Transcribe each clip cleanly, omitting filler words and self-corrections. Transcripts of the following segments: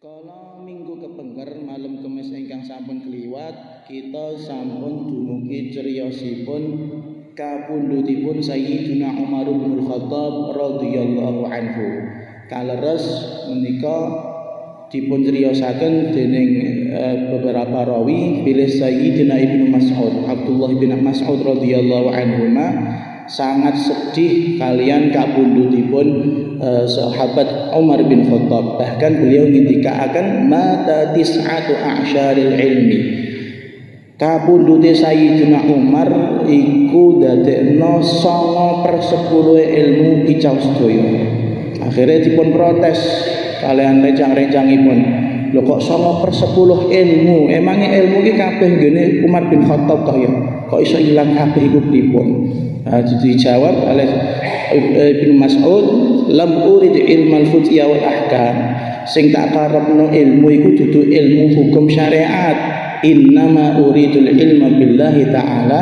Kala minggu kepengker malam Kemis ingkang sampun kliwat, kita sampun dumugi criyosipun kapundhutipun Sayyidina Umar bin Khattab radhiyallahu anhu. Kaleres menika dipun criyosaken dening beberapa rawi bilih Sayyidina Ibnu Mas'ud, Abdullah bin Mas'ud radhiyallahu anhuma sangat sedih kalian kapundhutipun sahabat Umar bin Khattab. Bahkan beliau ngendikaaken mata tis'atu a'syaril ilmi. Kapundhute Sayyidina Umar iku dadekno 9/10 ilmu icau sedaya. Akhirnya dipun protes kalian rencang-rencangipun. Lho kok 9/10 ilmu? Emangnya ilmu iki kabeh nggone Umar bin Khattab toh ya? Kok iso ilang kabeh iku pripun? Dijawab oleh Ibnu Mas'ud, lam urid ilmal futya wal ahkam. Sing tak karepno ilmu iku dudu ilmu hukum syariat. Innama uridul ilma billahi ta'ala.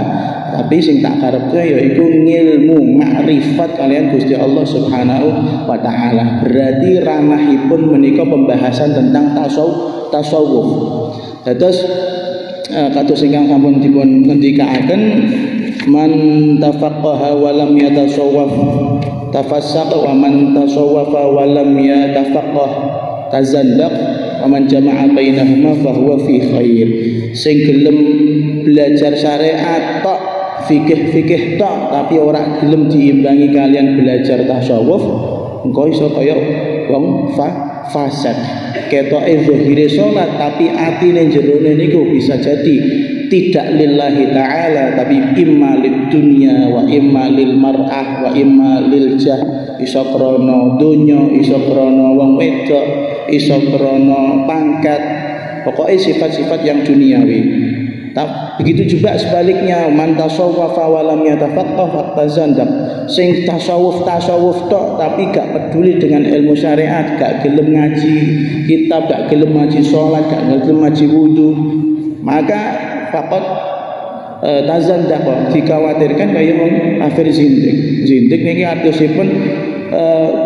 Tapi sing tak karepke yaiku ngilmu makrifat kalian Gusti Allah Subhanahu wa taala. Berarti ranahipun menika pembahasan tentang tasawuf. Dados kados ingkang sampun dipun ngendikaaken man tafaqqaha wa lam yatasawwaf tafassaqa wa man tasawwafa wa lam yatafaqqah tazandaq wa man jama'a bainahuma fa huwa fi khair. Sing gelem belajar syariat tok, fikih tok, tapi ora gelem diimbangi kalian belajar tasawuf, engko iso kaya wong fasad. Ketoke zahire salat tapi atine jerone niku bisa jadi tidak lillahi ta'ala tapi imma lid dunya wa imma lil mar'ah wa imma lil jah. Iso krana donya, iso krana wong wedok, iso krana pangkat, pokoknya sifat-sifat yang duniawi. Begitu juga sebaliknya, man tasawwafa wa lam yatafaqqah fatazandaq. Sing tasawuf tok tapi gak peduli dengan ilmu syariat, gak gelem ngaji kitab, gak gelem ngaji salat, gak gelem ngaji wudu, maka faqat tazandaq, dikhawatirkan kaya wong kafir zindik. Zindik niki artosipun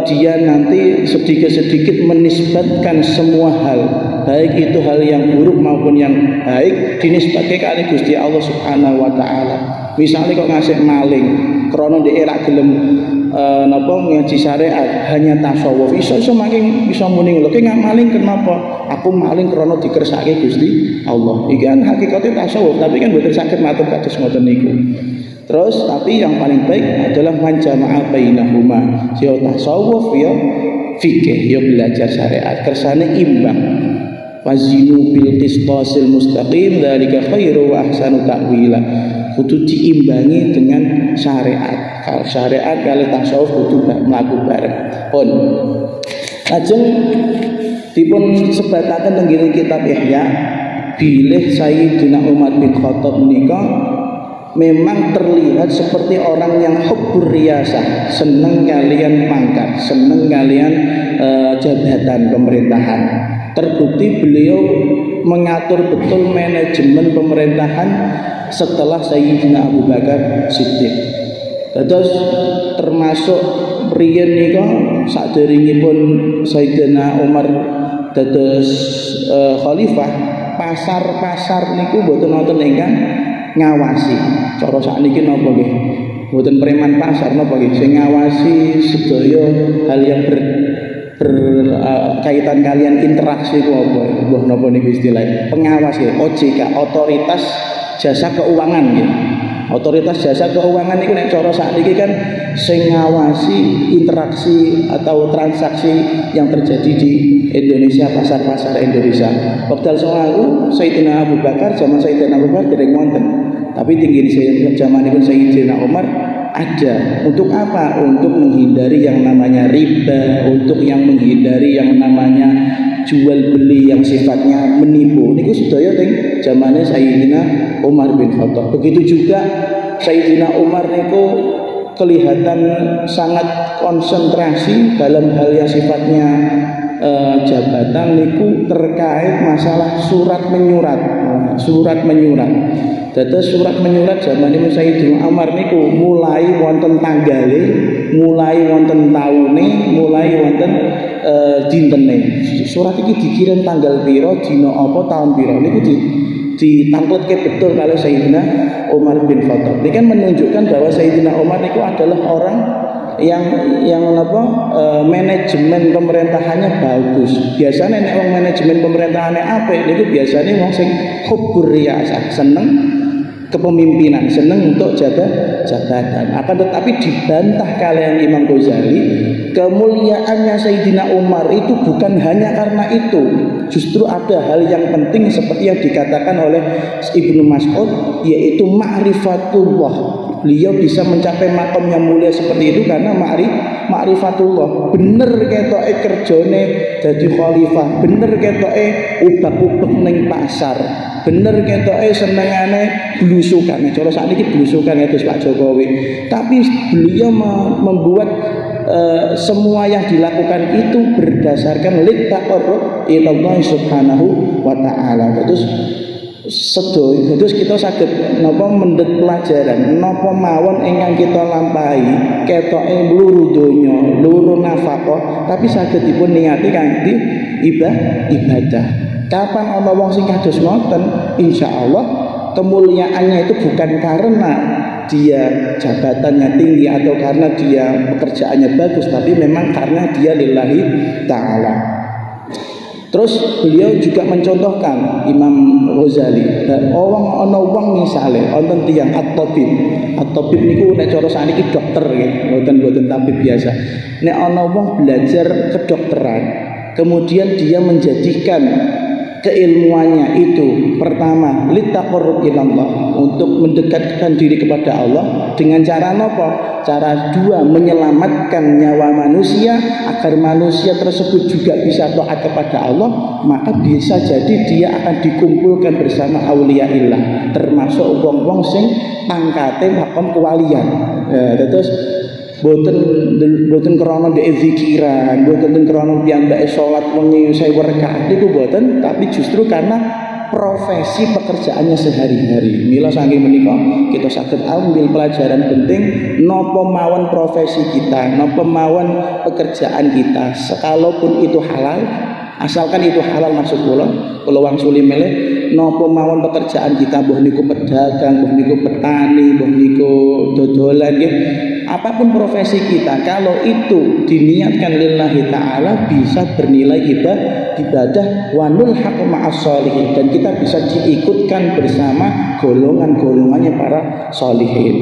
dia nanti sedikit-sedikit menisbatkan semua hal, baik itu hal yang buruk maupun yang baik, dinisbatkan kali Gusti Allah Subhanahu wa taala. Misalnya kok ngasih maling krana dhek ora gelem napa ngaji syariat, hanya tasawuf, iso makin iso muni lho, ki maling kenapa? Aku maling krana dikersake Gusti Allah. Iki kan hakikate tasawuf, tapi kan mboten saged matur kados ngoten niku. Terus tapi yang paling baik adalah man jama'a bainahuma. Ya tasawuf ya fikih, ya belajar syariat, kersane imbang. Fazinu bil qistasil mustaqim dzalika khairu wa ahsanu ta'wila. Kudu diimbangi dengan syariat. Kalau syariat kali tasawuf kudu mlaku bareng. Pun lajeng dipun sebataken teng kitab Ihya bilih Sayyidina Umar bin Khattab menika memang terlihat seperti orang yang hubbur riyasah, seneng kalian pangkat, seneng kalian jabatan pemerintahan. Terbukti beliau mengatur betul manajemen pemerintahan setelah Sayyidina Abu Bakar Siddiq. Terus termasuk riyen nika saderengipun Sayyidina Umar dados khalifah, pasar-pasar niku mboten wonten ingkang ngawasi. Cara sakniki napa nggih? Mboten preman pasar napa nggih? Sing ngawasi sedaya hal yang berkaitan kalian interaksi ku apa? Mbah napa niku istilahnya? Pengawas ya, OJK, otoritas jasa keuangan nggih. Otoritas jasa keuangan niku nek cara sakniki kan sing ngawasi interaksi atau transaksi yang terjadi di Indonesia, pasar-pasar Indonesia. Wekdal soal Sayyidina Abu Bakar, zaman Sayyidina Abu Bakar dereng wonten. Tapi tinggi zamanipun Sayyidina Umar ada. Untuk apa? Untuk menghindari yang namanya riba, untuk yang menghindari yang namanya jual beli yang sifatnya menipu. Niku sedaya teng zamane Sayyidina Umar bin Khattab. Begitu juga Sayyidina Umar niku kelihatan sangat konsentrasi dalam hal yang sifatnya jabatan niku terkait masalah surat menyurat. Dados surat menyurat zamanipun Sayyidina Umar niku mulai wonten tanggale, mulai wonten taune, mulai wonten dintene. Surat iki dikirim tanggal piro, dina apa, tahun piro. Niku ditangkletke betul kalau Sayyidina Umar bin Khattab. Ini kan menunjukkan bahwa Sayyidina Umar itu adalah orang yang manajemen pemerintahannya bagus. Biasanya nek wong manajemen pemerintahannya apik niku biasanya wong sing hubbur riyasah, seneng kepemimpinan, seneng untuk jabatan. Akan tetapi dibantah kalian Imam Ghazali, kemuliaannya Sayyidina Umar itu bukan hanya karena itu. Justru ada hal yang penting seperti yang dikatakan oleh Ibnu Mas'ud, yaitu ma'rifatullah. Beliau bisa mencapai makom yang mulia seperti itu karena ma'rifatullah. Bener ketoke kerjane dadi khalifah, bener ketoke ubak-ubek ning pasar, bener ketoke senengane blusukan. Cara sakniki blusukan ya terus Pak Jokowi. Tapi beliau membuat semua yang dilakukan itu berdasarkan littaqarrub ilallah subhanahu wa ta'ala. Terus kita saged napa mendhet pelajaran napa mawon ingkang kita lampahi ketoke luru donya, luru nafkah, tapi saged dipun niati kanthi ibadah. Kapan ana wong sing kados ngoten, insyaallah kemuliaannya itu bukan karena dia jabatannya tinggi atau karena dia pekerjaannya bagus, tapi memang karena dia lillahi ta'ala. Terus beliau juga mencontohkan Imam Ghazali, ana wong misale wonten tiyang at-tabib niku nek cara sakniki dokter nggih, mboten tabib biasa. Nek ana wong belajar kedokteran, kemudian dia menjadikan keilmuannya itu pertama littaqarrub ilallah, untuk mendekatkan diri kepada Allah dengan cara apa? Cara dua, menyelamatkan nyawa manusia agar manusia tersebut juga bisa taat kepada Allah, maka bisa jadi dia akan dikumpulkan bersama aulia illah, termasuk wong-wong sing pangkate makom kewalian. Terus boten krana dhek zikiran, boten krana piyambake salat wengi 1000 rakaat niku boten, tapi justru karena profesi pekerjaannya sehari-hari. Mila saking menika kita saged ambil pelajaran penting napa mawon profesi kita, napa mawon pekerjaan kita, sekalipun itu halal, asalkan itu halal maksud kula wangsuli milih napa mawon pekerjaan kita, mbah niku pedagang, mbah niku petani, mbah niku dodolan nggih. Apapun profesi kita, kalau itu diniatkan lillahi ta'ala, bisa bernilai ibadah wanul haqq ma'as sholihin, dan kita bisa diikutkan bersama golongan-golongannya para sholihin.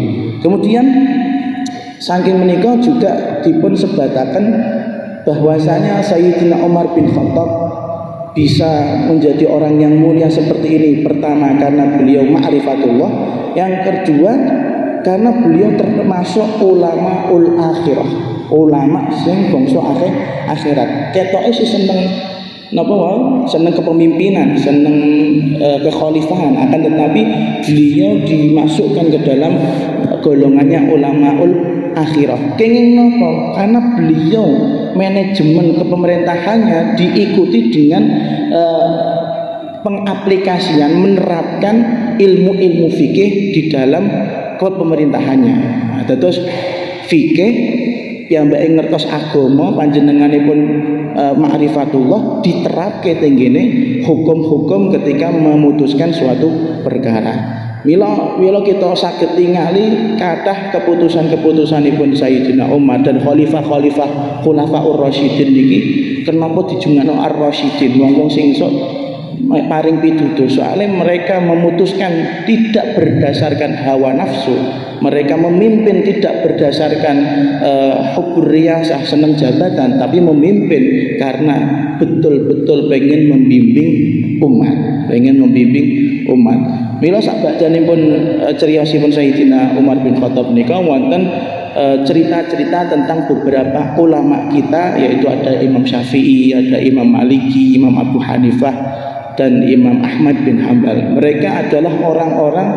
Kemudian saking menika juga dipun sebataken bahwasanya Sayyidina Umar bin Khattab bisa menjadi orang yang mulia seperti ini. Pertama karena beliau ma'rifatullah, yang kedua karena beliau termasuk ulama akhirah, ulama sing bangsa akhirat. Ketoke sih seneng napa wae, seneng kepemimpinan, seneng kekhalifahan, akan tetapi beliau dimasukkan ke dalam golongannya ulamaul akhirah. Kenging napa? Karena beliau manajemen kepemerintahannya diikuti dengan pengaplikasian, menerapkan ilmu-ilmu fikih di dalam pemerintahannya. Terus fikih piyambake ngertos agama, panjenenganipun ma'rifatullah, diterapke tenggene hukum-hukum ketika memutuskan suatu perkara. Mila kita saged tingali kathah keputusan-keputusanipun Sayyidina Umar dan khalifah-khalifah khulafaur rasyidin niki. Kenapa dijungano ar-rasyidin? Wong-wong sing iso paring pituduh, soalnya mereka memutuskan tidak berdasarkan hawa nafsu, mereka memimpin tidak berdasarkan hubbur riyasah, seneng jabatan, tapi memimpin karena betul-betul pengen membimbing umat. Mila sakbajanipun criyosipun Sayyidina Umar bin Khattab nika wonten cerita-cerita tentang beberapa ulama kita, yaitu ada Imam Syafi'i, ada Imam Maliki, Imam Abu Hanifah, dan Imam Ahmad bin Hambal. Mereka adalah orang-orang,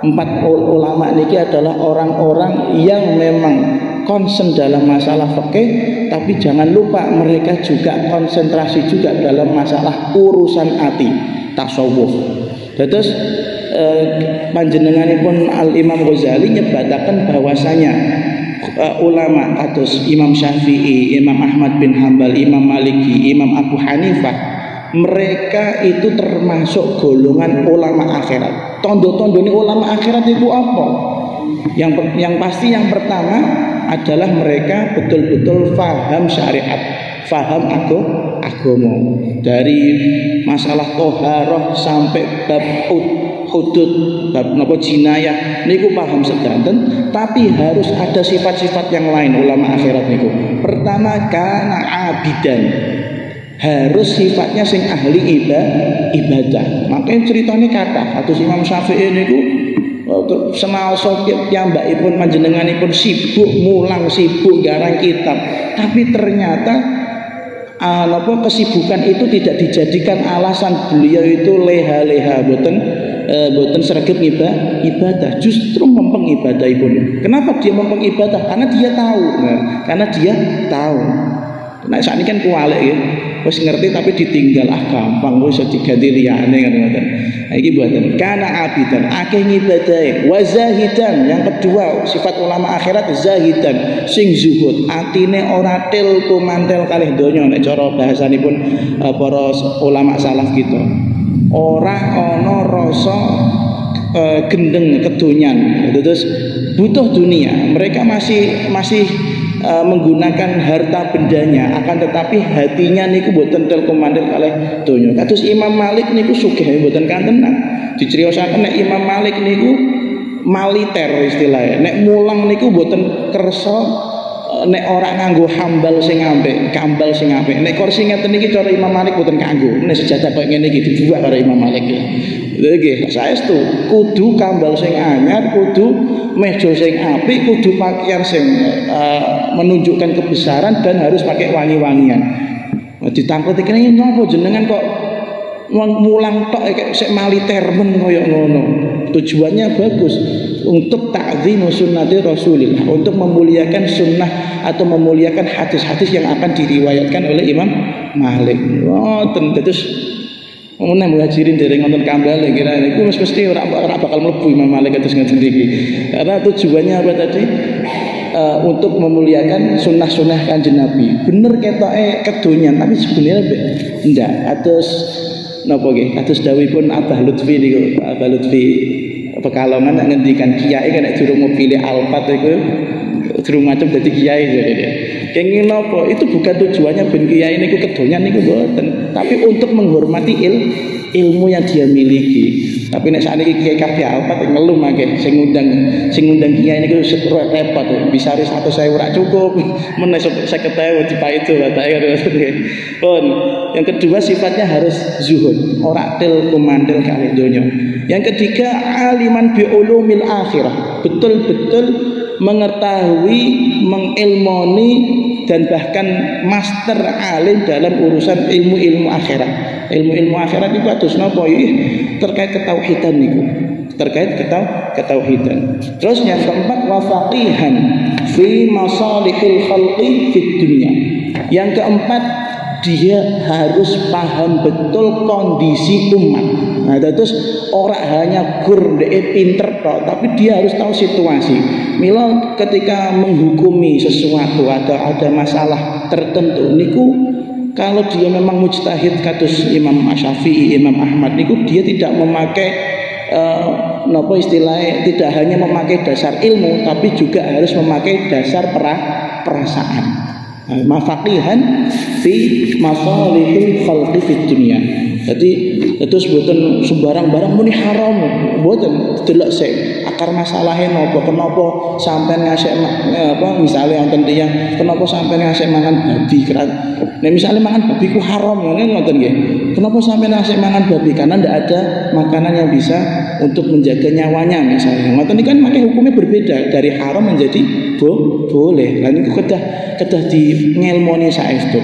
empat ulama niki adalah orang-orang yang memang concern dalam masalah fikih, tapi jangan lupa mereka juga konsentrasi juga dalam masalah urusan hati, tasawuf. Terus panjenenganipun Al Imam Ghazali nyebataken bahwasanya ulama kados Imam Syafi'i, Imam Ahmad bin Hambal, Imam Maliki, Imam Abu Hanifah, mereka itu termasuk golongan ulama akhirat. Tondo-tondo ini ulama akhirat itu apa? Yang pasti yang pertama adalah mereka betul-betul faham syariat, faham agama, dari masalah toharoh sampai bab hudud, bab napa jinayah niku paham sedanten, tapi harus ada sifat-sifat yang lain ulama akhirat niku. Pertama, kana abidan, harus sifatnya sing ahli ibadah. Makanya ceritanya kata kados Imam Syafi'i niku senaosa piyambakipun panjenenganipun sibuk mulang, sibuk garang kitab, tapi ternyata kesibukan itu tidak dijadikan alasan beliau itu leha-leha boten sregep ibadah, justru mempeng ibadahipun. Kenapa dia mempeng ibadah? Karena dia tahu. Nah saat ini kan kualik ya, wis ngerti tapi ditinggal gampang, wis diganti liyane kan ngoten. Nah iki mboten. Kana abidan, akeh ngibadahe, wa zahidan. Yang kedua, sifat ulama akhirat zahidan, sing zuhud, atine ora til kumantel kalih donya nek cara bahasanipun para ulama salaf kita. Ora ana rasa gendeng kedonyan, terus butuh dunia. Mereka masih menggunakan harta bendanya, akan tetapi hatinya niku boten tel komandir kalih donya. Kados Imam Malik niku sugih boten kantenan. Diceriyosaken nek Imam Malik niku maliter istilahnya. Nek mulang niku boten kersa nek ora nganggo hambal sing apik, kambal sing apik. Nek kursi ngeten iki cara Imam Malik boten kanggo. Nek sejadah koyo ngene iki dibuat karo Imam Malik. Lha nggih, saestu kudu kambal sing anyar, kudu meja sing apik, kudu pakaian sing menunjukkan kebesaran dan harus pakai wangi-wangian. Ditangkut iki napa jenengan kok mulang tok kayak sik maliter men koyo ngono. Tujuannya bagus untuk ta'zimu sunnati Rasulillah, untuk memuliakan sunnah atau memuliakan hadis-hadis yang akan diriwayatkan oleh Imam Malik. Terus menawa muhajirin dereng nonton kambal kira niku mesti ora bakal mlebu Imam Malik terus ngoten iki. Karena tujuannya apa tadi? Untuk memuliakan sunnah-sunnah Kanjeng Nabi. Bener ketoke kedonyan tapi sebenarnya ndak. Atus napa nggih? Atus dawuhipun Abah Lutfi niku, Abah Lutfi Pekalongan ngendikan kiai kan nek durung pilih Alphard iku durung macam dadi kiai jadi dia. Kenging napa? Itu bukan tujuannya ben kiai niku kedonyan niku mboten, tapi untuk menghormati ilmu yang dia miliki. Tapi nek sakniki kiai kabeh Alphard ngeluh mangke sing ngundang kiai niku repot, bisa 100.000 ora cukup, men 50.000 dipaitu batake. Pun yang kedua sifatnya harus zuhud, ora til kumandel kalih donya. Yang ketiga aliman bi ulumil akhirah, betul-betul mengetahui, mengilmoni dan bahkan master alim dalam urusan ilmu-ilmu akhirat. Ilmu-ilmu akhirat itu atus napa terkait ketauhidan niku. Terkait ketauhidan. Terus yang keempat wafaqihan fi masalihil khalqi fid dunya. Yang keempat dia harus paham betul kondisi umat. Nah, terus orang hanya gur pinter tok, tapi dia harus tahu situasi. Mila ketika menghukumi sesuatu atau ada masalah tertentu niku, kalau dia memang mujtahid kados Imam Syafi'i, Imam Ahmad niku dia tidak memakai napa istilahnya, tidak hanya memakai dasar ilmu tapi juga harus memakai dasar perasaan. Mafaqihan fi masalihil khalqi fid dunya. Jadi terus boten sembarang-barang muni haram, boten delok sik akar masalahe napa, kenapa sampean ngasih misalnya wonten tiyang kenapa sampean ngasih mangan babi kerat. Nek misale mangan babi ku haram ngoten ngoten nggih. Kenapa sampean ngasih mangan babi? Karena ndak ada makanan yang bisa untuk menjaga nyawanya misalnya. Ngoten iki kan makanya hukumnya berbeda dari haram menjadi boleh. Lan niku kedah di ngelmoni saestu.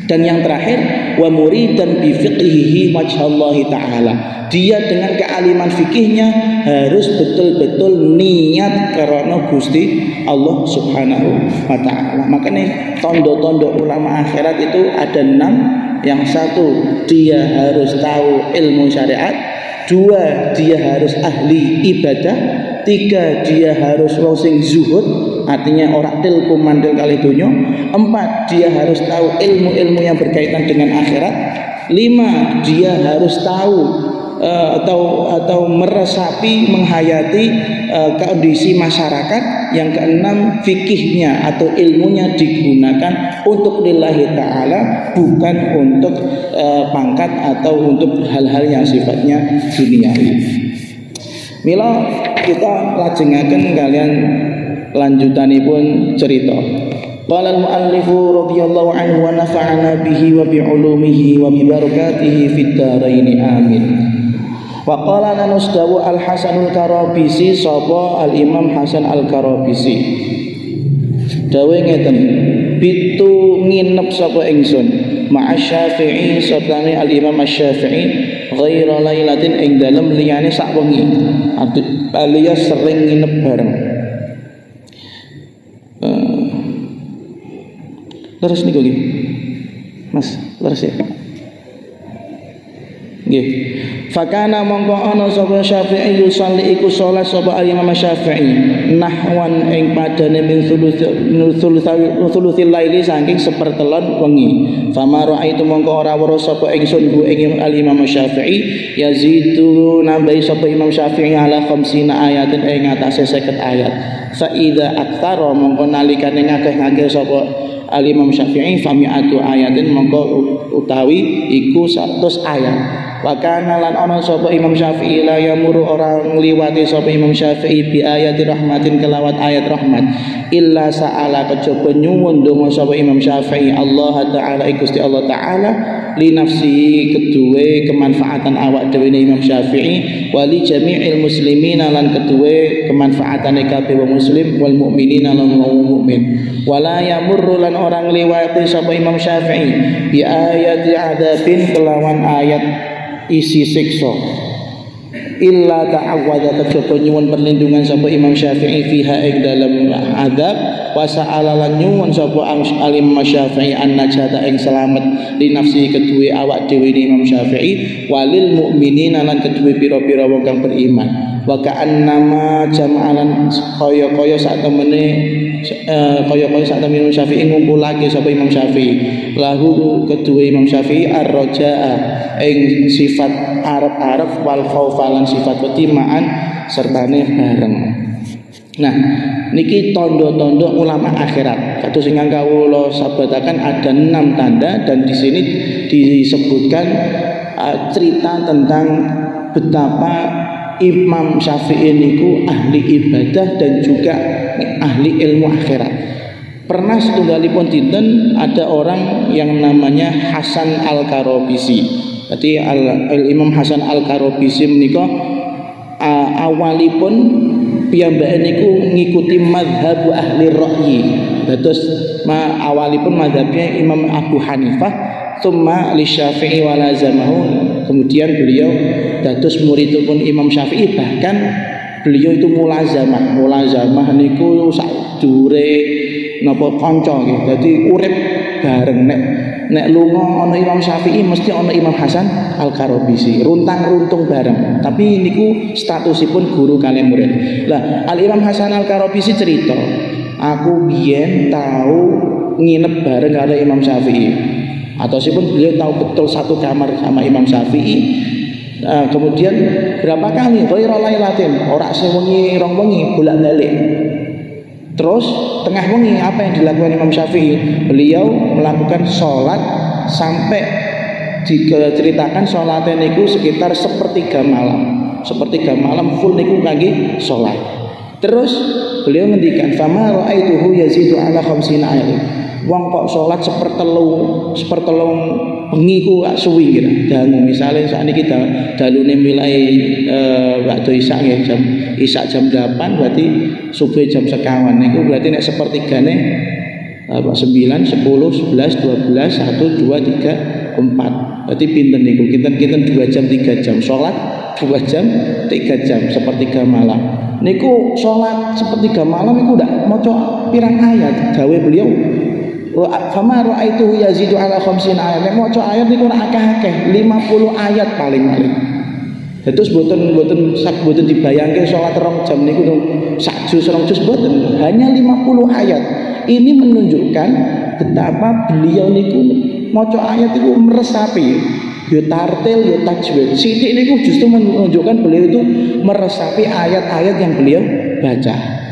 Dan yang terakhir wa muridan bi fiqhihi wajhallahi taala. Dia dengan kealiman fikihnya harus betul-betul niat karena Gusti Allah Subhanahu wa taala. Makanya tondo-tondo ulama akhirat itu ada 6. Yang satu, dia harus tahu ilmu syariat. 2, dia harus ahli ibadah. 3, dia harus wong sing zuhud. artinya ora tilku mandil kali dunya. 4, dia harus tahu ilmu-ilmu yang berkaitan dengan akhirat. 5, dia harus tahu atau meresapi, menghayati kondisi masyarakat. Yang ke-6, fikihnya atau ilmunya digunakan untuk lillahi ta'ala, bukan untuk pangkat atau untuk hal-hal yang sifatnya duniawi. Mila kita lajengaken kalian lanjutanipun cerita. Qala al-muallifu radhiyallahu anhu wa nafa'ana bihi wa bi ulumihi wa bi barakatihi fid dharain amin. Wa qala nanusdawu al-Hasanul Karabisi, sapa al-Imam Hasan al-Karabisi dawuh ngeten, bitu nginep sapa ingsun ma'asy-Syafi'i sabdane al-Imam Asy-Syafi'i ghaira lailatin ing dalem liyane sak wengi, alias sering nginep bareng. Terus niku nggih Mas, terus ya nggih. Fakana mongko ana sapa Syafi'i yusalli iku salat sapa Imam Syafi'i nahwan ing padane min thuluthil laili saking sepertelon wengi. Fama ra'aitu mongko ora weruh sapa ingsun ku ing Imam Syafi'i yazidu nambahi sapa Imam Syafi'i ala 50 ayatin ing atase 50 ayat. Fa idza aktsara mongko nalikane ngakeh-ngakeh sapa Imam Syafi'i fami'atu ayatin mongko utawi iku 100 ayat. Wa kana lan ana sapa Imam Syafi'i la yamuru orang ngliwati sapa Imam Syafi'i bi ayati rahmatin kelawat ayat rahmat illa sa'ala kejaba nyuwun donga sapa Imam Syafi'i Allah taala Gusti Allah taala li nafsi keduwe kemanfaatan awak dhewe Imam Syafi'i wali jami'il muslimin lan keduwe kemanfaatane kabeh wong muslim wal mukminina lan wong mukmin. Wala yamurru lan orang ngliwati sapa Imam Syafi'i bi ayati adzabin kelawan ayat isi siksa illa ta'awwadha kejaba nyuwun perlindungan sapa Imam Syafi'i fiha ing dalam adab wa sa'ala lan nyuwun sapa Imam Syafi'i an najata ing selamat li nafsi keduwe awak dhewe Imam Syafi'i walil mukminina lan keduwe pira-pira wong kang beriman. Wa ka'annama jama'alan kaya-kaya sak temene kaya-kaya sak temene Imam Syafi'i ngumpulake sapa Imam Syafi'i lahu keduwe Imam Syafi'i ar-raja'a ing sifat arep-arep wal khaufalan sifat petimaan sertane bareng. Nah, niki tondo-tondo ulama akhirat. Kados ingkang kawula sabataken ada 6 tanda dan di sini disebutkan cerita tentang betapa Imam Syafi'i niku ahli ibadah dan juga ahli ilmu akhirat. Pernah setunggalipun dinten ada orang yang namanya Hasan Al-Karabisi. Jadi Imam Hasan Al-Karabisi menika awalipun piyambake niku ngikuti mazhab ahli ra'yi. Dados awalipun mazhabnya Imam Abu Hanifah, tsumma li Syafi'i wa lazamahu. Kemudian beliau dados muridipun Imam Syafi'i, bahkan beliau itu mulazamah. Mulazamah niku sak dure napa kanca nggih. Dadi urip bareng nek lunga ana Imam Syafi'i mesti ana Imam Hasan Al-Karabisi, runtang-runtung bareng. Tapi niku statusipun guru kalian murid. Lah Al Imam Hasan Al-Karabisi cerita, aku biyen tahu nginep bareng karo Imam Syafi'i. Atau sipun beliau tahu betul satu kamar sama Imam Syafi'i. Kemudian berapa kali ghaira lailatin, ora sewengi rong wengi bolak-balik. Terus tengah wengi apa yang dilakukan Imam Syafi'i? Beliau melakukan sholat sampai diceritakan sholatnya niku sekitar sepertiga malam. Sepertiga malam full niku kangge sholat. Terus beliau ngendikan fama ra'aituhu yazidu ala 50 ayat. Wong kok sholat sepertelung bengi ku suwi kira. Dan misalnya saat ini kita dalune mulai waktu isya ya jam 8 berarti subuh jam sekawan. Niku berarti nek sepertigane 9, 10, 11, 12, 1, 2, 3, 4. Berarti pinten niku? Kinten 2 jam 3 jam sholat 2 jam 3 jam sepertiga malam. Niku sholat sepertiga malam niku ndak maca pirang ayat. Gawe beliau fama ra'aituhu yazidu ala 50 ayat. Nek maca ayat niku ora akeh-akeh, 50 ayat paling-paling. Terus boten dibayangke salat 2 jam niku sak juz 2 juz boten, hanya 50 ayat. Ini menunjukkan betapa beliau niku maca ayat itu meresapi, yo tartil yo tajwid. Sithik niku justru menunjukkan beliau itu meresapi ayat-ayat yang beliau baca.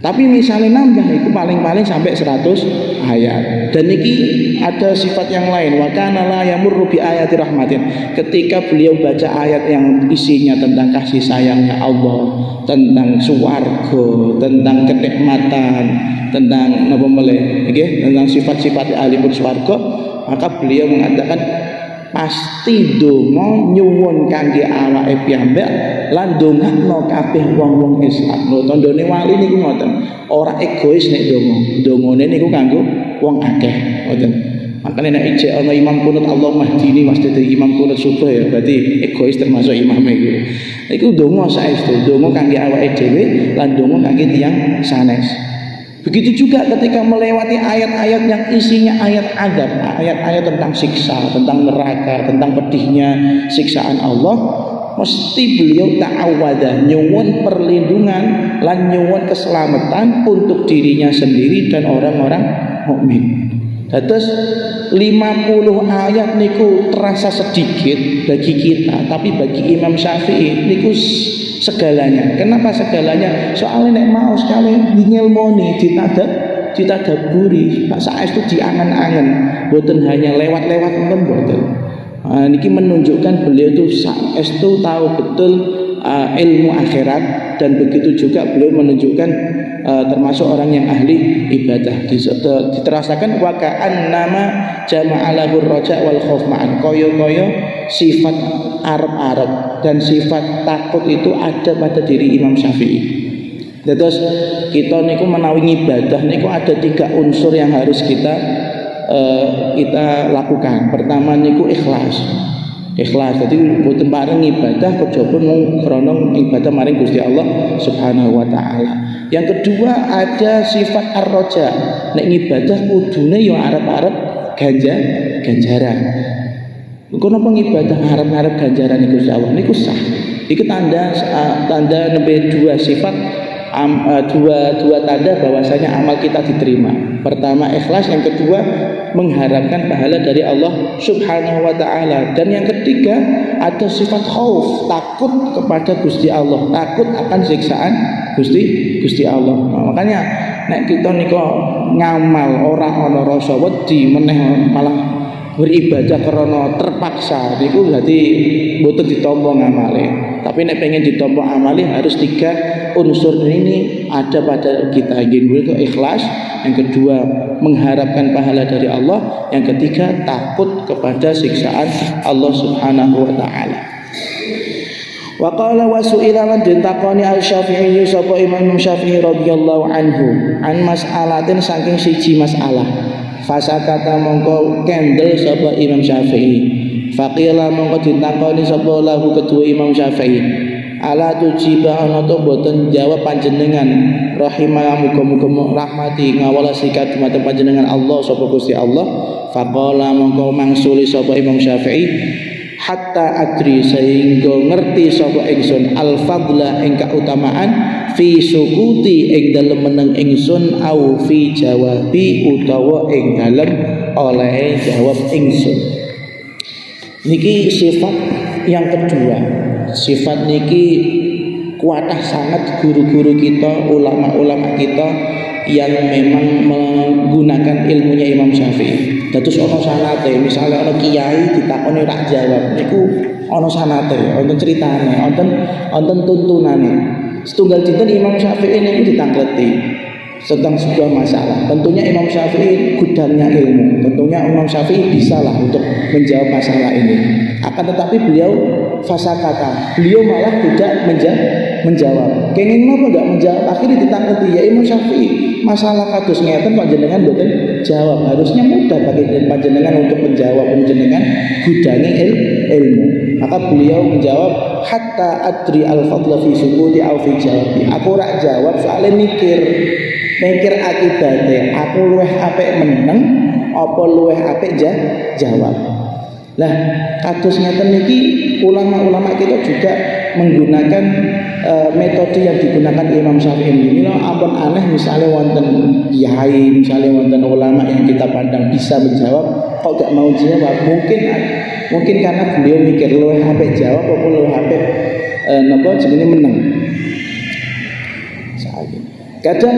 Tapi misalnya nambah itu paling-paling sampai 100 ayat. Dan ini ada sifat yang lain. Wa kana la yamurru bi ayati rahmatin. Ketika beliau baca ayat yang isinya tentang kasih sayangnya Allah, tentang swarga, tentang kenikmatan, tentang napa meleh, nggih, tentang sifat-sifat ahli swarga, maka beliau mengatakan pasti donga nyuwun kangge awake piyambak lan dongakno kabeh wong-wong Islam. Lho tandane wali niku ngoten, ora egois nek donga. Dongane niku kanggo wong akeh, ngoten. Makane nek ijek ana imam kunut Allah mahdini mas dadi imam kunut subuh ya berarti egois termasuk imam iku. Iku donga saestu, donga kangge awake dhewe lan donga kangge tiyang sanes. Begitu juga ketika melewati ayat-ayat yang isinya ayat adab, ayat-ayat tentang siksa, tentang neraka, tentang pedihnya siksaan Allah, mesti beliau ta'awwadah, nyuwun perlindungan lan nyuwun keselamatan untuk dirinya sendiri dan orang-orang mukmin. Terus 50 ayat niku terasa sedikit bagi kita, tapi bagi Imam Syafi'i niku segalanya. Kenapa segalanya? Soalnya nek mau sekali ngilmoni ditadaburi, saestu diangen-angen, boten hanya lewat-lewat ngoten boten. Niki menunjukkan beliau itu saestu tahu betul ilmu akhirat, dan begitu juga beliau menunjukkan termasuk orang yang ahli ibadah. Diterasakan wa ka'annama jama'alahu raja wal khauf ma'an, koyo-koyo sifat Arab dan sifat takut itu ada pada diri Imam Syafi'i. Terus kita niku menawi ibadah niku ada 3 unsur yang harus kita lakukan. Pertama niku ikhlas. Jadi boten bareng ibadah kejaba mung krana ibadah maring Gusti Allah Subhanahu wa taala. Yang kedua ada sifat ar-raja. Nek ibadah kudune ya arep-arep ganjaran. Kono pengibadah harap-harap ganjaran iku Gusti Allah niku sah. Iku tanda nembe 2 sifat, dua tanda bahwasanya amal kita diterima. Pertama ikhlas, yang kedua mengharapkan pahala dari Allah Subhanahu wa taala. Dan yang ketiga ada sifat khauf, takut kepada Gusti Allah, takut akan siksaan Gusti Allah. Makanya nek kita nika ngamal ora ana rasa wedi meneh malah beribadah karena terpaksa niku berarti mboten ditampa ngamale. Tapi nek pengen ditampa amali harus 3 unsur ini ada pada kita. Yang ikhlas, yang kedua mengharapkan pahala dari Allah, yang ketiga takut kepada siksaan Allah Subhanahu wa taala. Wa qala wa su'ila lan ditakoni Al-Syafi'i sapa Imam Syafi'i radhiyallahu anhu an mas'alatin saking siji masalah. Fasakata mongko kendel sapa Imam Syafi'i. Faqila mongko ditakoni sapa lahu kedua Imam Syafi'i. Ala tujiba ana to boten jawab panjenengan rahimah muga-muga rahmati ngawala sikat dumateng panjenengan Allah sapa Gusti Allah. Faqala mongko mangsuli sapa Imam Syafi'i hatta adri sehingga ngerti sapa ingsun al-fadla ing kautamaan fi sukuti ing dalem meneng ingsun au fi jawabi utawa ing dalem oleh jawab ingsun. Niki sifat yang kedua. Sifat niki kuatah sangat guru-guru kita, ulama-ulama kita yang memang menggunakan ilmunya Imam Syafi'i. Dados ana sanate, misalnya ana kiai ditakoni rak jawab niku ana sanate, wonten critane, wonten tuntunane. Setunggal dinten Imam Syafi'i niku ditangkleti tentang sebuah masalah. Tentunya Imam Syafi'i gudangnya ilmu. Tentunya Imam Syafi'i bisalah untuk menjawab masalah ini. Akan tetapi beliau fasakata, beliau malah tidak menjawab. Kenging napa enggak menjawab? Akhirnya ditangkleti ya Imam Syafi'i, masalah kados ngeten panjenengan mboten jawab. Harusnya mudah bagi panjenengan untuk menjawab, panjenengan gudange ilmu. Maka beliau menjawab hatta adri al-fadla fi sukuti au fi jawabi. Aku rak jawab soalnya mikir akibatnya aku luweh apik meneng apa luweh apik jawab. Lah kados ngeten niki ulama-ulama kita juga menggunakan metode yang digunakan Imam Syafi'i ini. Ampun aneh misalnya wonten kiai, misalnya wonten ulama yang kita pandang bisa menjawab, kok gak mau jawab. Mungkin karena beliau mikir luwih apik jawab apa luwih apik napa jenenge meneng. Kadang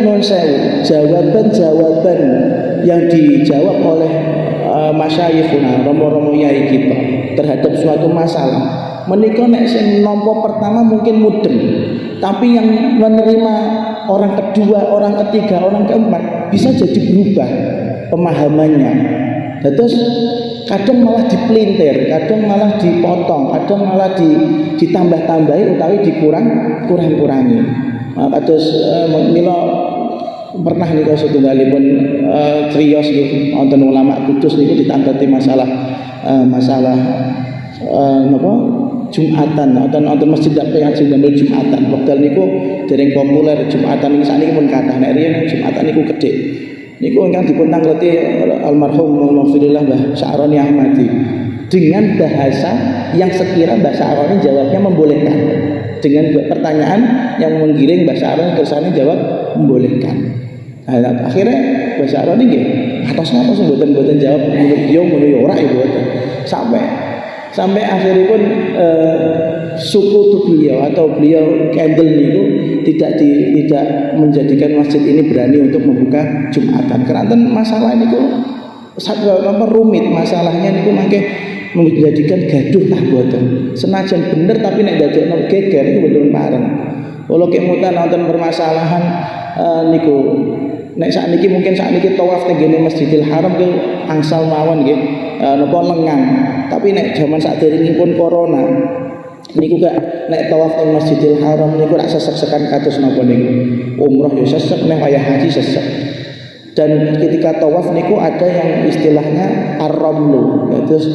non sewu jawaban-jawaban yang dijawab oleh masyayikhuna romo-romo yai kita terhadap suatu masalah menika nek sing nampa pertama mungkin mudeng, tapi yang menerima orang kedua, orang ketiga, orang keempat bisa jadi berubah pemahamannya. Terus kadang malah dipelintir, kadang malah dipotong, kadang malah ditambah-tambahi utawi dikurang-kurangi. Kados mila pernah niku setunggalipun criyos nggih wonten ulama Kudus niku ditangketi masalah napa Jumatan wonten masjid pengajian damel Jumatan. Wekdal niku dereng populer Jumatan niki sakniki pun kathah nek riyen Jumatan niku gedhe. Niku ingkang dipun tangleti almarhum Maghfirullah Mbah Sya'roni Ahmadi dengan bahasa yang sekira Mbah Sya'roni jawabnya membolehkan, dengan pertanyaan yang menggiring Mbah Sya'roni kersane jawab membolehkan. Nah, akhirnya Mbah Sya'roni nggih atos-atos mboten jawab menurut yo ngono yo ora ibu sampai akhirnya pun sukutu beliau atau beliau Kendel niku tidak menjadikan masjid ini berani untuk membuka Jumatan. Karena masalah ini kok rumit masalahnya niku mangke menjadikan gaduh lah boten. Senajan bener tapi nek dadekno geger iku mboten pareng. Kalau kemutan nonton permasalahan niku nek sakniki mungkin sakniki tawaf tenggene Masjidil Haram ke angsal mawon nggih napa lengang. Tapi nek jaman saderengipun corona niku gak nek tawaf teng Masjidil Haram niku rak sesek-sekan kados napa niku. Umroh ya sesek, nek wayah haji sesek. Dan ketika tawaf niku ada yang istilahnya ar-ramlu. Terus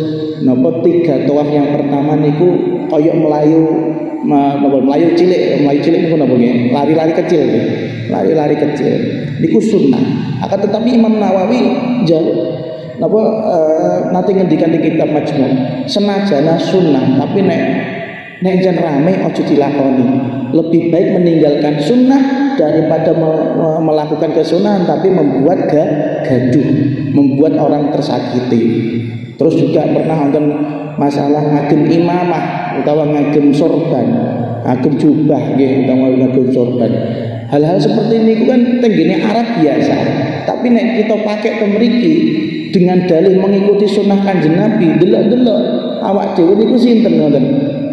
napa 3 tawaf yang pertama niku koyok melayu cilik niku napa nggih? Lari-lari kecil nggih. Lari-lari kecil. Niku sunnah. Akan tetapi Imam Nawawi jauh nanti ngendikan di kitab Majmu' senajana sunnah tapi nek jan rame ojo dilakoni. Lebih baik meninggalkan sunnah daripada melakukan kesunahan tapi membuat gaduh, membuat orang tersakiti. Terus juga pernah nonton masalah ngagem imamah utawa ngagem sorban, ngagem jubah nggih utawa ngagem sorban. Hal-hal seperti ini kan tenggene Arab biasa. Tapi nek kita pakai temriki dengan dalih mengikuti sunnah Kanjeng Nabi, delok-delok awak dhewe niku sinten ngoten.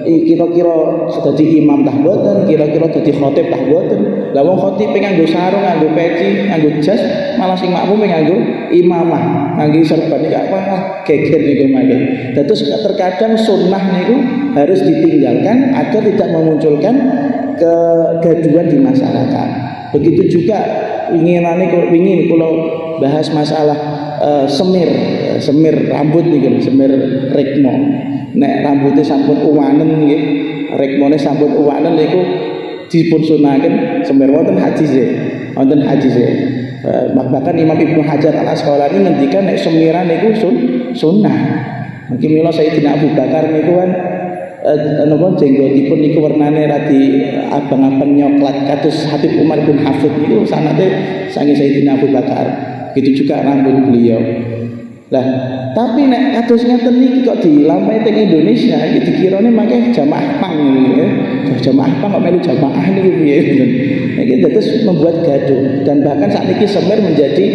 Kira-kira dadi imam tah boten, kira-kira dadi khatib tah boten. Lah wong khatib nganggo sarung, nganggo peci, nganggo jas, malah sing makmum nganggo imamah, nganggo serban iki apa geger niku mangke. Terus terkadang sunnah niku harus ditinggalkan agar tidak memunculkan kegaduhan di masyarakat. Begitu juga winginane kula bahas masalah semir rambut nih, semir rekmo. Nek rambutnya sampun uwanen nggih, rekmone sampun uwanen niku dipun sunahaken semir wonten hadise. Bahkan Imam Ibnu Hajar Al-Asqalani ngendikan nek semiran niku sunnah. Mungkin mila Sayyidina Abu Bakar niku kan napa jenggotipun niku warnane radi abang-abang nyoklat kados Habib Umar bin Hafid niku sanate sange Sayyidina Abu Bakar. Begitu juga rambut beliau. Lah, tapi nek kados ngeten niki kok dilampahi teng Indonesia iki dikirane mangke jamaah pang niku ya. Jamaah pang kok melu jamaah niku piye. Iki terus membuat gaduh dan bahkan saat ini semir menjadi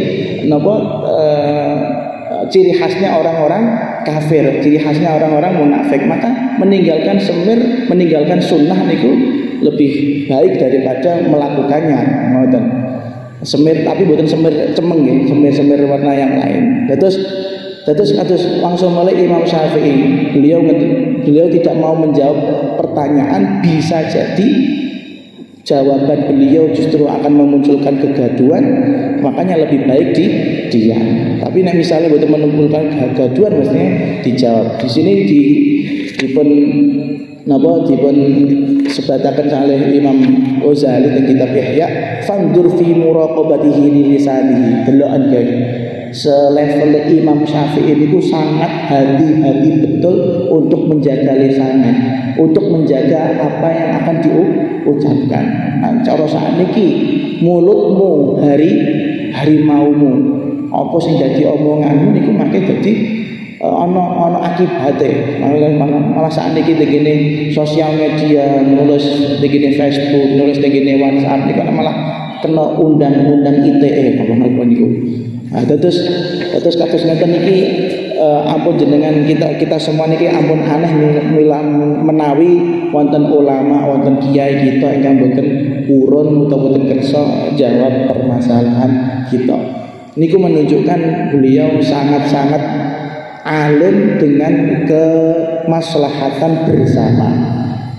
napa ciri khasnya orang-orang kafir, ciri khasnya orang-orang munafik. Maka meninggalkan semir, meninggalkan sunnah niku lebih baik daripada melakukannya. Ngoten. Semir tapi bukan semir cemeng ya, semir warna yang lain. Terus langsung oleh Imam Syafi'i, beliau tidak mau menjawab pertanyaan, bisa jadi jawaban beliau justru akan memunculkan kegaduhan, makanya lebih baik diam. Tapi nek misalnya buat menimbulkan kegaduhan mestinya dijawab. Di sini dipun sebatakan oleh Imam Ghazali di kitab Ihya, fandur fi muraqabatihi li lisanihi, delokan guys. selevel Imam Syafi'i itu sangat hati-hati betul untuk menjaga lisannya, untuk menjaga apa yang akan diucapkan. Nah, cara sakniki mulutmu harimaumu, apa sing dadi omonganmu niku mangke dadi ana akibate. Malah sakniki begini sosial media, nulis begini Facebook, nulis begini WhatsApp niku malah kena undang-undang ITE apa niku. Nah, terus kados ngeten niki ampun jenengan kita semua niki ampun aneh menawi wonten ulama, wonten kiai kita ingkang boten purun utawa boten kersa jawab permasalahan kita. Niku menunjukkan beliau sangat-sangat alim dengan kemaslahatan bersama.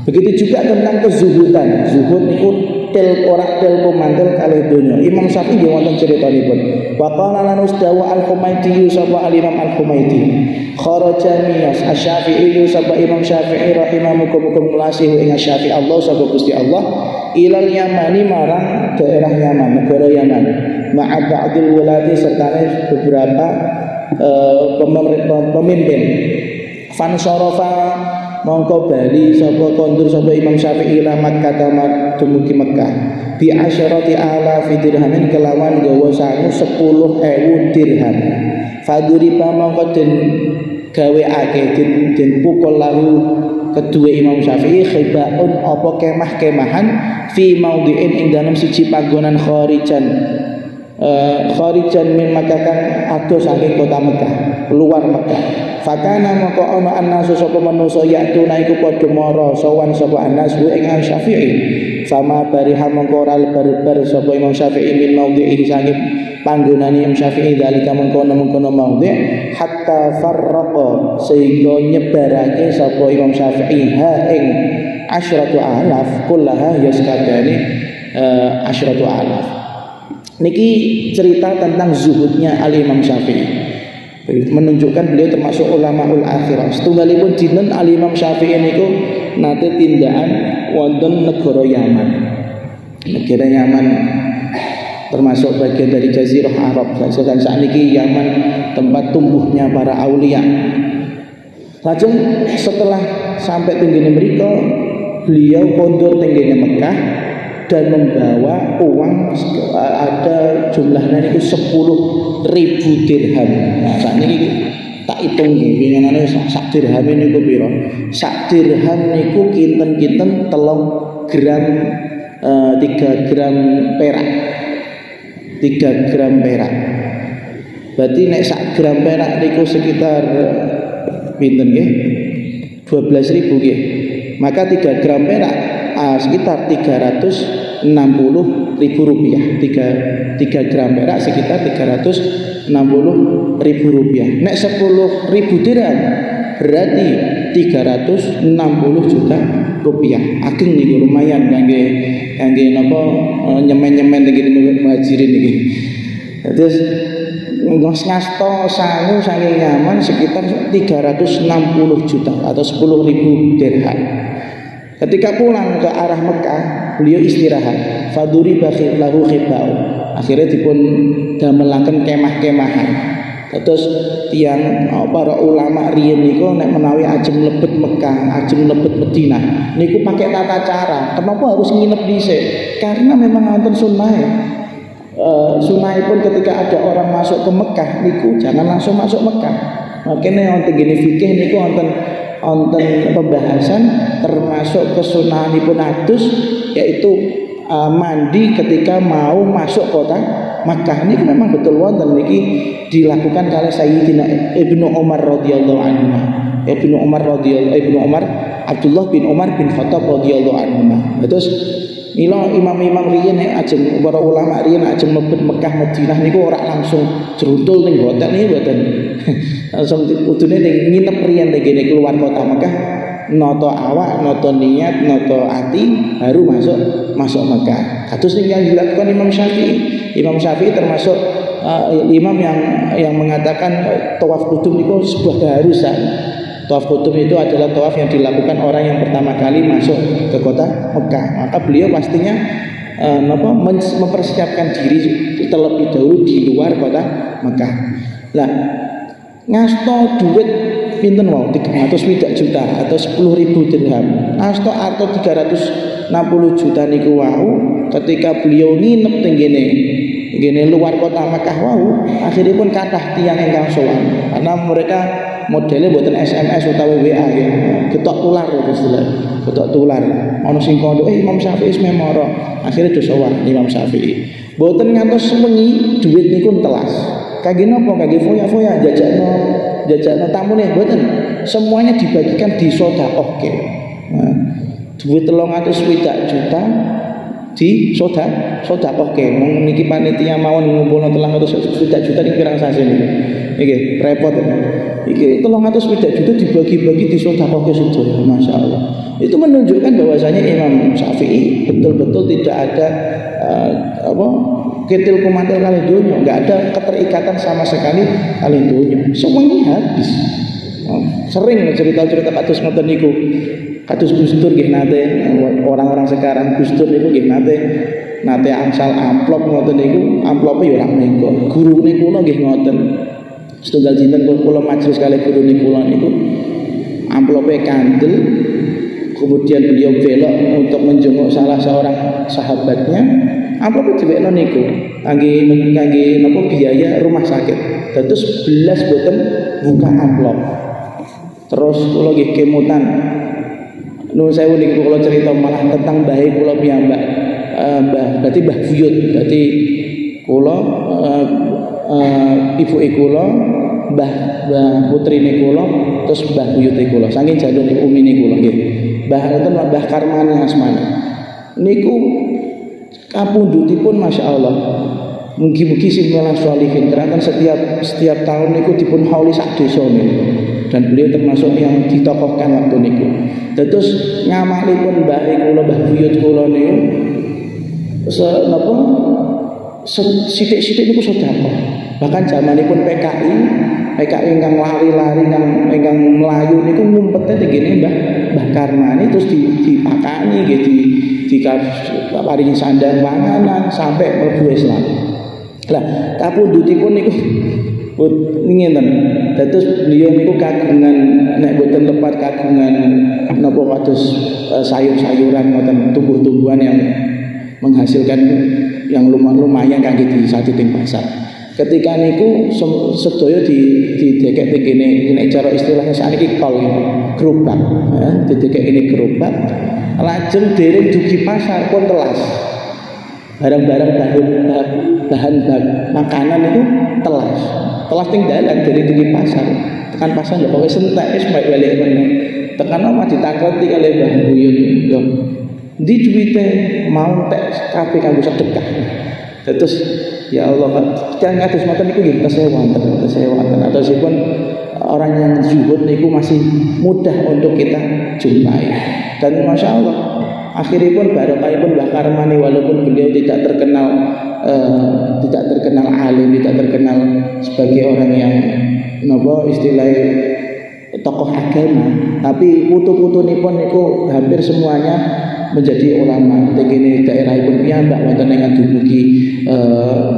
Begitu juga tentang kezuhudan. Zuhud niku ora mantel kalih donya. Imam Syafi'i nggih wonten critanipun. Wa qala lan usdawa al-Humaiti sapa al-Imam al-Humaiti. Kharaja miyas asy-Syafi'i sapa Imam Syafi'i rahimahukum mulasihu ing Syafi'i Allah sapa Gusti Allah ilal Yamani marang daerah Yaman, negara Yaman. Ma'a ba'dil wulati serta beberapa pemimpin. Fan sarafa mongko bali sapa kondur sapa Imam Syafi'i ila Makkah dumugi Mekah bi asyarati alafi dirhamin kelawan gawa sangu 10.000 dirham. Faduriba mongko den gaweake den pukul lahu kedua Imam Syafi'i khibaun apa kemah-kemahan fi maudhi'in ing dalem siji panggonan kharijan min Makkah kan ado saking kota Mekah, luar Mekah. Fakana moko ana annasu sapa manusa yatuna iku padha mara sowan sapa annasu ing Syafi'i. Sama bariha mongko ora lebar-lebar sapa Imam Syafi'i min maudhi'i saking panggonane Imam Syafi'i dalika mengkono maudhi' hatta farraqa sehingga nyebarake sapa Imam Syafi'i ha ing asyratu alaf kullaha yaskadani asyratu alaf. Niki cerita tentang zuhudnya Al-Imam Syafi'i, menunjukkan beliau termasuk ulamaul akhirah. Setunggalipun dinten Al-Imam Syafi'i niku nate tindakan wonten negara Yaman. Negara Yaman termasuk bagian dari Jazirah Arab. Dan saat ini Yaman tempat tumbuhnya para aulia. Lajeng setelah sampai tingginya mereka, beliau kondur tingginya Mekah dan membawa uang ada jumlahnya itu 10.000 dirham. Nah, saat ini tak hitung nggih, sak dirham niku pira? Sak dirham niku kinten-kinten 3 gram 3 gram perak. 3 gram perak. Berarti nek sak gram perak niku sekitar pinten nggih? 12.000 nggih. Maka 3 gram perak sekitar 360.000 rupiah. 3 gram perak sekitar 360.000 rupiah. Nek 10.000 dirham berarti 360 juta rupiah. Ageng niku lumayan kangge napa nyemen-nyemen iki muhajirin iki. Terus ngasta sangu saking Yaman sekitar 360 juta atau 10.000 dirham. Ketika pulang ke arah Mekah, beliau istirahat. Faduri bakhil lahu khibau. Akhirnya dipun damelaken kemah-kemahan. Terus tiang para ulama riyen niku nek menawi ajeng mlebet Mekah, ajeng mlebet Madinah, niku pakai tata cara. Kenapa harus nginep dhisik? Karena memang wonten sunnahe. Sunnahipun ketika ada orang masuk ke Mekah niku jangan langsung masuk Mekah. Makanya wonten gene fikih niku wonten pembahasan termasuk kesunahanipun adus yaitu mandi ketika mau masuk kota Makkah. Ini memang betul wonten niki dilakukan oleh Sayyidina Ibnu Umar radhiyallahu anhu. Ibnu Umar Abdullah bin Umar bin Khattab radhiyallahu anhu. Terus mila imam-imam riyen ajeng para ulama riyen ajeng mlebet Mekah Madinah niku ora langsung jeruntul ning hotel niki mboten. Langsung udune ning nginep riyen ning keluar kota Mekah, noto awak, noto niat, noto ati baru masuk Mekah. Kados yang dilakukan Imam Syafi'i. Imam Syafi'i termasuk imam yang mengatakan tawaf qudum itu sebuah keharusan. Tawaf qudum itu adalah tawaf yang dilakukan orang yang pertama kali masuk ke kota Mekah. Maka beliau pastinya mempersiapkan diri terlebih dahulu di luar kota Mekah. Lah ngasto duit pinten wau 300 juta atau 10.000 dirham. Ngasto arto 360 juta niku wau ketika beliau nginep teng gene luar kota Mekah wau, akhirnya pun kathah tiyang ingkang sowan karena mereka modelnya buatan SMS utawa WA ya, ketok tular istilah, ketok tular. Ono sing kondo, Imam Syafi'i memoro, akhirnya dosowan Imam Syafi'i. Buatan ngantos sewengi duit niku telas. Kage nopo, kage foya-foya, jajakno tamu nih, buatan. Semuanya dibagikan di sodakoh ke. Nah, duit 360 juta di sodakoh ke. Niki panitia mawon ngumpulno 360 juta ning pirang sasi niku. Iki repot ya. Iki 360 juta dibagi-bagi di sodakoh ke sedaya, Masya Allah. Itu menunjukkan bahwasanya Imam Syafi'i betul-betul tidak ada ketil kumantil kali dunia, nggak ada keterikatan sama sekali kali dunia. Semuanya habis. Sering cerita-cerita kados ngoten niku. Kados Gus Dur nggih nate, orang-orang sekarang Gus Dur niku nggih nate angsal amplop ngoten niku, amplope ya ora mengko. Gurune kula nggih ngoten. Setunggal dinten kula majelis kali gurune kula niku amplope kandel, kemudian beliau belok untuk menjenguk salah seorang sahabatnya, amplope diwekno niku kangge napa biaya rumah sakit. Terus belas boten buka amplop. Terus kula nggih kemutan. Nuwun sewu niku kula cerita malah tentang bae kula piyambak. Berarti Mbah Buyut, berarti kula ibuke kula, Mbah putrine kula, terus Mbah Buyute kula. Saking jalur umine kula nggih. Mbah Karmani asmane. Niku kapundhutipun Masya Allah. Mugi-mugi sinten sholihin. Karena setiap tahun niku dipun hauli sak desa niku. Dan beliau termasuk yang ditokohkan waktu niku. Terus ngamalipun mbah kula Mbah Buyut kula niku sithik-sithik niku sedekah. Bahkan zamanipun PKI ingkang lari-lari ingkang melayu niku ngumpete tenggene Mbah Karmani terus dipakani nggih diparingi sandang panganan sampai mlebu Islam. Lah kapundhutipun niku ngeten. Terus beliau niku kagungan nek boten lepat kagungan napa kados sayur-sayuran ngoten, tumbuh-tumbuhan yang menghasilkan yang lumayan kangge disatu teng pasar. Ketika niku sedaya didekek tengene nek cara istilahnya sakniki kol gerobak ya, didekek ini gerobak lajeng dereng dugi pasar pun telas. Barang-barang bahan makanan itu telas ning dalan dari dugi pasar. Tekan pasar lho pokoke sentek wis balik meneh. Tekan omah ditakreti kali Mbah Buyut. Lho, ndi duwite mau tek kabeh kanggo sedekah. Terus ya Allah Pak, jangan kados ngoten niku nggih kesewanten ataupun orang yang zuhud niku masih mudah untuk kita jumpai. Dan Masya Allah akhirnya pun barokahipun Mbah Karmani walaupun beliau tidak terkenal alim, tidak terkenal sebagai orang yang napa istilahnya tokoh agama, tapi putu-putunipun niku hampir semuanya menjadi ulama. Tegene daerahipun piyambak wonten ing dumugi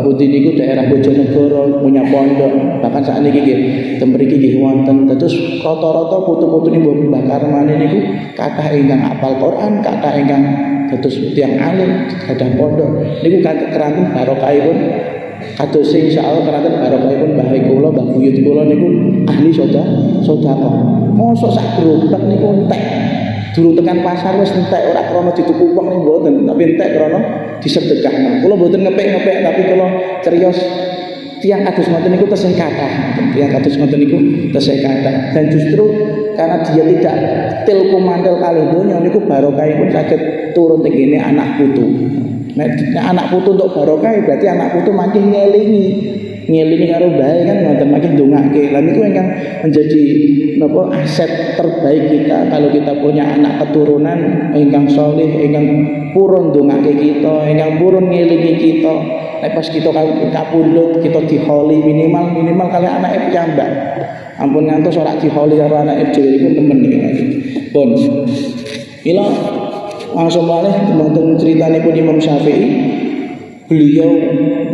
pundi niku daerah Bojonegoro punya pondok, bahkan sakniki nggih ten mriki nggih wonten. Terus rata-rata putu-putunipun Mbah Karmani niku kathah ingkang hafal Quran, kathah ingkang dados tiyang alim, gadah pondok. Niku keranten barokahipun kados insyaallah keranten barokahipun Mbah kula, Mbah Buyut kula niku ahli sedekah. Mosok sak gerobak niku entek. Durung tekan pasar wis entek, ora krana dituku wong niku mboten, tapi entek krana disedekahna. Kula mboten ngepek-ngepek, tapi kula cerios tiyang kados ngoten niku tesih kathah. Tiyang kados ngoten niku tesih kathah. Dan justru karena dia tidak tilku mantel kalih donya niku barokahipun saged turun tenggene anak putu. Nek anak putu untuk barokah berarti anak putu makin ngelingi karo bae kan ngoten makin ndongake. Lan niku ingkang menjadi napa aset terbaik kita kalau kita punya anak keturunan ingkang saleh, ingkang purun ndongake kita, ingkang purun ngelingi kita. Nek pas kita kapundhut, kita diholi minimal kali anake piyambak. Ampun ngantos ora diholi karo anake dhewe iku temen iki. Pun. Mila langsung malih tentang ceritanya pun Imam Syafi'i. Beliau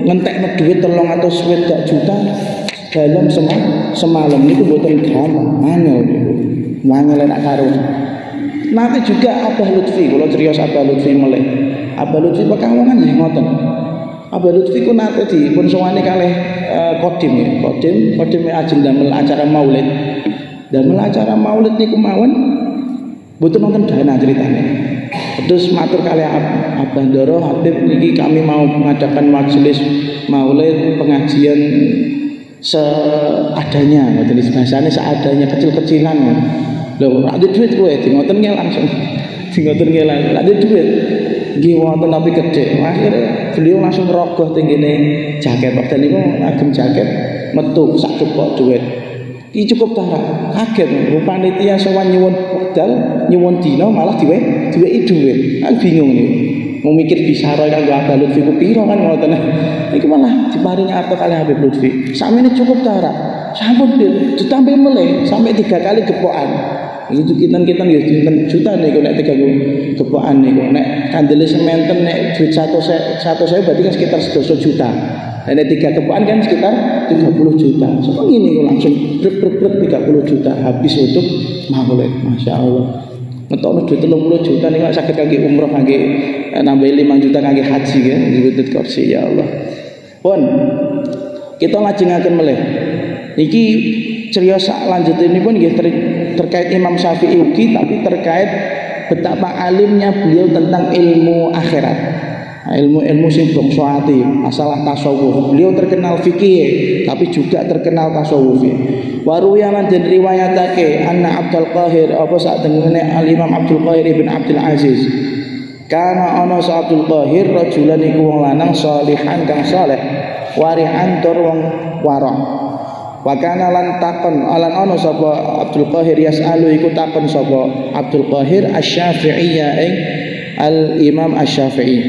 ngentekno duit 300 juta dalam semalam niku mboten gampang, angel niku. Angel nek karo. Nanti juga Abah Lutfi, kalau cerios Abah Lutfi meleh. Abah Lutfi Pekalongan nggih ngoten. Abah Lutfi ku nate dipun sowani kalih Kodim ya. Kodim ajeng damel acara Maulid. Damel acara Maulid niku mawon mboten wonten dana ceritanya. Terus matur kali Abah Ndoro Habib niki kami mau mengadakan majelis Maulid pengajian seadanya, ngoten bahasane seadanya kecil-kecilan. Lho, ada duit kowe ngoten nggih langsung. Ngoten nggih langsung. Ada duit. Nggih wonten tapi gede. Akhirnya beliau langsung rogoh tenggene jaket. Padahal niku agem jaket metu sak cukup duit. Iki cukup tara. Kaget panitia sowan nyuwun pedal, nyuwun dina malah diweki duit. Kan bingung niku. Mau mikir bicara kanggo Abah Lutfi ku piro kan ngoten. Iku malah diparingi arep kali Habib Lutfi. Sakmene cukup tara. Sampun ditambah meleh sampai 3 kali gepokan. Itu kita ya dinten juta niku nek 3 gepokan niku. Nek kandele sementen nek duit 100.000 berarti kan sekitar 12 juta. Nek 3 gepokan kan sekitar 30 juta. Sopo ngene niku langsung brek 30 juta habis untuk maulid. Masyaallah. Ngetokno duit 30 juta niku saged kangge umroh kangge nambah 5 juta kangge haji ya. Diwedhet kursi ya Allah. Pun kita lajengaken meleh. Niki cerita lanjutin ini pun terkait Imam Syafi'i ugi, tapi terkait betapa alimnya beliau tentang ilmu akhirat, ilmu sing bangsa ati, masalah tasawuf. Beliau terkenal fikih tapi juga terkenal tasawuf. Waruyaman dan riwayatake anna Abdul Qahir apa sak temene Al Imam Abdul Qahir ibn Abdul Aziz kana ana sa Abdul Qahir rajulan iku wong lanang salihan kang saleh wari'an tur wong warok. Wa kana lan takon alan ana sapa Abdul Qahir yasalu iku takon sapa Abdul Qahir Asy-Syafi'iyya ing Al Imam Asy-Syafi'i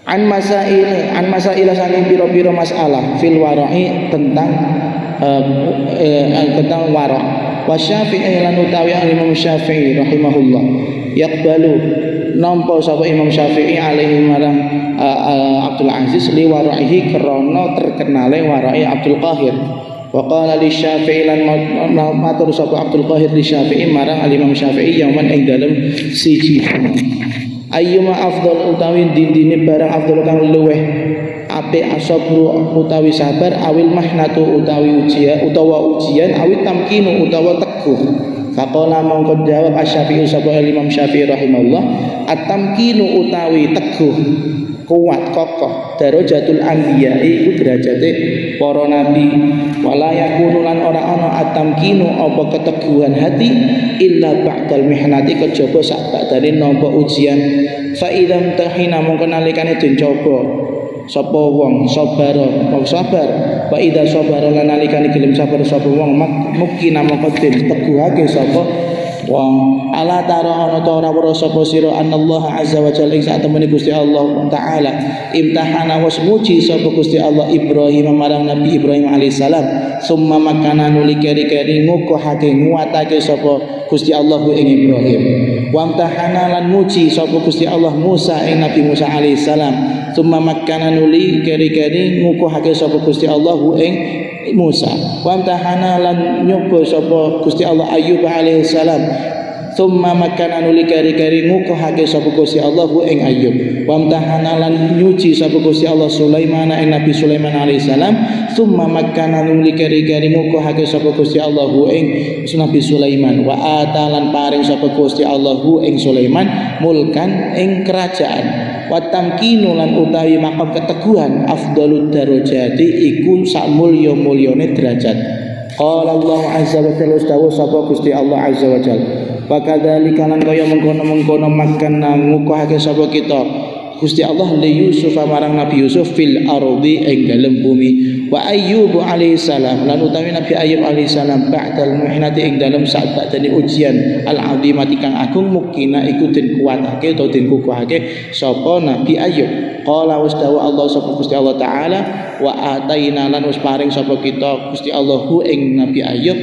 an masail saking pira-pira masalah fil wara'i tentang wara'. Wa Syafi'i lan utawi Imam Syafi'i rahimahullah yaqbalu nampa sapa Imam Syafi'i alaihi marang Abdul Aziz li wara'ihi krana terkenale wara'i Abdul Qahir. Wa qala li Syafi'i lan matur sapa Abdul Qahir li Syafi'i marang Al Imam Syafi'i yaman ing dalem siji ayyuma afdal utawi dindine barang afdal kang luweh apik asabru utawi sabar awil mahnatu utawi ujian awit tamkinu utawa teguh. Faqala mongko jawab Asy-Syafi'i sapa Imam Syafi'i rahimahullah at-tamkinu utawi teguh kuat kokoh darajatul anbiya iku derajate para nabi wala yakunu lan ora ana at-tamkinu apa keteguhan hati illa ba'dal mihnati kejaba sak badane nampa ujian fa idzam tahina mongko nalikane den coba sapa wong sabar wa idza sabara lan nalikane gelem sabar sapa wong mukina mongko den teguhake sapa wong ala tara ana ta ora weruh sapa sira anallaha azza wa jalla ing sak temene Gusti Allah taala imtahana was muji sapa Gusti Allah Ibrahim marang Nabi Ibrahim alaihissalam summa makana nuli keri-keri ngukuhake nguatake sapa Gusti Allah ing Ibrahim wa imtahana lan muji sapa Gusti Allah Musa ing Nabi Musa alaihissalam summa makana nuli keri-keri ngukuhake sapa Gusti Allah ing Musa wa imtahana lan nyoba sapa Gusti Allah Ayyub alaihi salam summa makana nuli kari-kari ngukuhake sapa Gusti Allah ing Ayyub wa imtahana lan nyuci sapa Gusti Allah Sulaiman ing Nabi Sulaiman alaihi salam summa makana nuli kari-kari ngukuhake sapa Gusti Allah ing Nabi Sulaiman wa atalan paring sapa Gusti Allah ing Sulaiman mulkan ing kerajaan wa tamkinu lan utawi makam keteguhan afdhalud darajati iku sak mulya-mulyane derajat. Qala Allah azza wa jalla dawuh sapa Gusti Allah azza wa jalla wa kadzalika lan kaya mengkono-mengkono makan ngukuhake sapa kita Gusti Allah li Yusuf marang Nabi Yusuf fil ardi ing dalem bumi wa Ayyub alaihi salam lan utawi Nabi Ayyub alaihi salam ba'dal muhnati ing dalem saat badane ujian al azimati kang agung mukina iku den kuatake utawa den kukuhake sapa Nabi Ayyub. Qala wasdawa Allah sapa Gusti Allah taala wa ataina lan wis paring sapa kita Gusti Allah ing Nabi Ayyub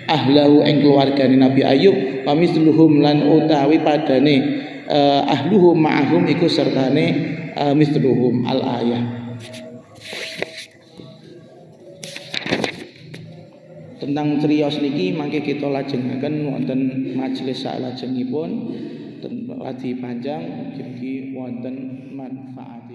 ahlahu ing keluargane Nabi Ayub pamisluhum lan utawi padane ahluhum ma'ahum iku sertane misluhum al ayah. Tentang criyos niki mangke kita lajengaken wonten majelis salajengipun ladi panjang mugi wonten manfaat.